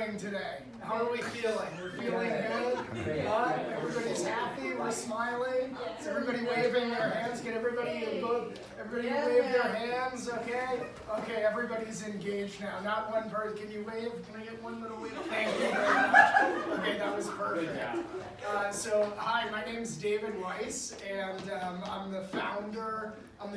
doing today? How are we feeling? We're feeling good? Everybody's happy? We're smiling? Is everybody waving their hands? Can everybody wave their hands? Okay? Okay, everybody's engaged now. Not one person. Can you wave? Can I get one little wave? Thank you very much. Okay, that was perfect. So, hi, my name's David Weiss, and I'm the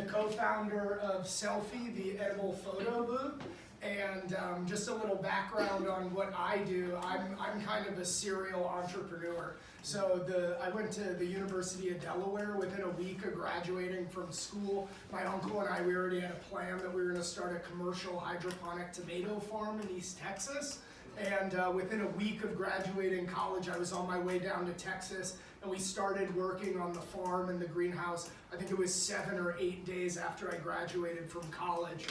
co-founder of Selfie, the edible photo booth. And just a little background on what I do. I'm kind of a serial entrepreneur. So I went to the University of Delaware within a week of graduating from school. My uncle and I, we already had a plan that we were going to start a commercial hydroponic tomato farm in East Texas. And within a week of graduating college, I was on my way down to Texas, and we started working on the farm and the greenhouse. I think it was 7 or 8 days after I graduated from college.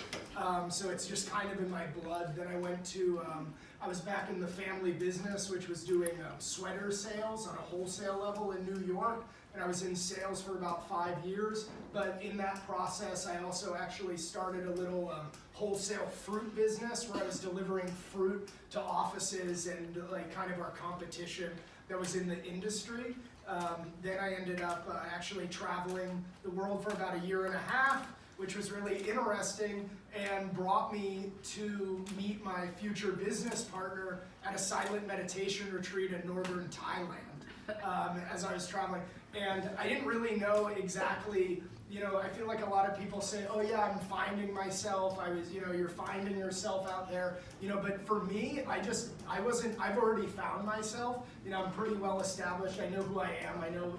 So it's just kind of in my blood. Then I was back in the family business, which was doing sweater sales on a wholesale level in New York. And I was in sales for about 5 years. But in that process, I also actually started a little wholesale fruit business where I was delivering fruit to offices and like kind of our competition that was in the industry. Then I ended up actually traveling the world for about 1.5 years, which was really interesting and brought me to meet my future business partner at a silent meditation retreat in northern Thailand as I was traveling. And I didn't really know exactly, I feel like a lot of people say, oh yeah, I'm finding myself. You're finding yourself out there, but for me, I've already found myself. I'm pretty well established. I know who I am. I know,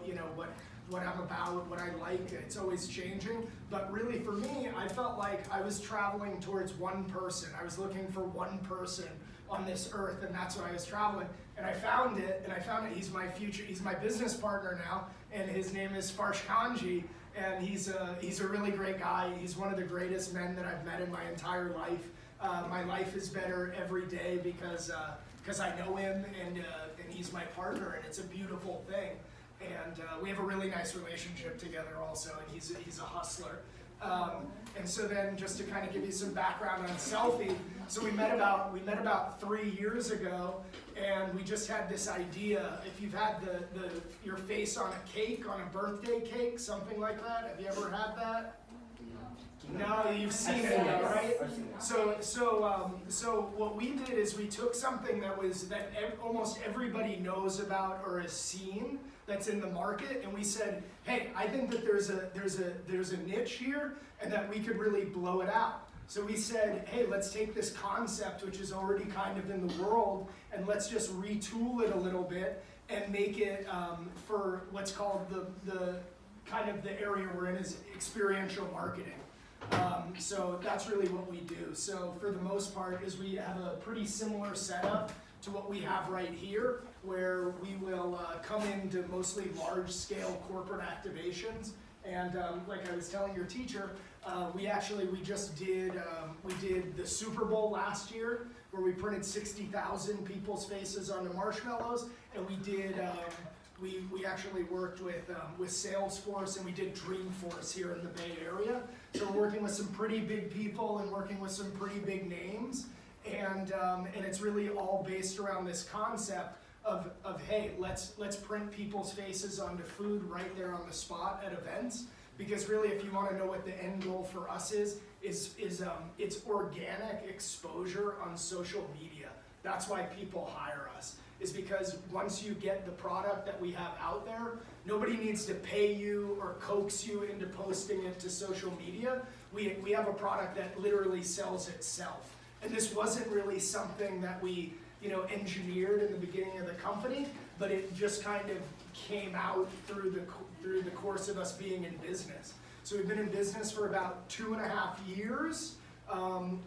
what I'm about, what I like. It's always changing. But really for me, I felt like I was traveling towards one person. I was looking for one person on this earth, and that's why I was traveling. And I found it, he's my business partner now, and his name is Farsh Kanji, and he's a really great guy. He's one of the greatest men that I've met in my entire life. My life is better every day because I know him, and he's my partner, and it's a beautiful thing. And we have a really nice relationship together also, and he's a hustler. And so then just to kind of give you some background on Selfie, so we met about 3 years ago, and we just had this idea. If you've had your face on a cake, on a birthday cake, something like that, have you ever had that? No, you've seen it, right? So what we did is we took something that almost everybody knows about or has seen that's in the market, and we said, hey, I think that there's a niche here, and that we could really blow it out. So we said, hey, let's take this concept, which is already kind of in the world, and let's just retool it a little bit and make it for what's called the kind of the area we're in is experiential marketing. So that's really what we do. So for the most part is we have a pretty similar setup to what we have right here, where we will come into mostly large-scale corporate activations. And like I was telling your teacher, we just did the Super Bowl last year, where we printed 60,000 people's faces onto marshmallows, and we did. We actually worked with Salesforce, and we did Dreamforce here in the Bay Area. So we're working with some pretty big people and working with some pretty big names, and it's really all based around this concept of hey, let's print people's faces onto food right there on the spot at events. Because really, if you want to know what the end goal for us is it's organic exposure on social media. That's why people hire us. Is because once you get the product that we have out there, nobody needs to pay you or coax you into posting it to social media. We have a product that literally sells itself. And this wasn't really something that we engineered in the beginning of the company, but it just kind of came out through the course of us being in business. So we've been in business for about 2.5 years.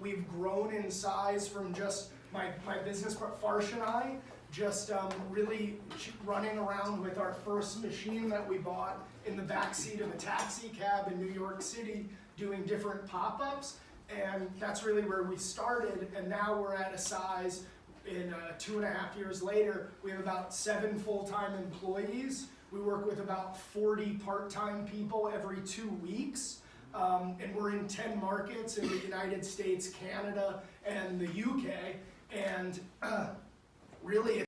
We've grown in size from just my business partner, Farsh and I, just really running around with our first machine that we bought in the backseat of a taxi cab in New York City doing different pop-ups. And that's really where we started. And now we're at a size, in 2.5 years later, we have about 7 full-time employees. We work with about 40 part-time people every 2 weeks. And we're in 10 markets in the United States, Canada, and the UK. And really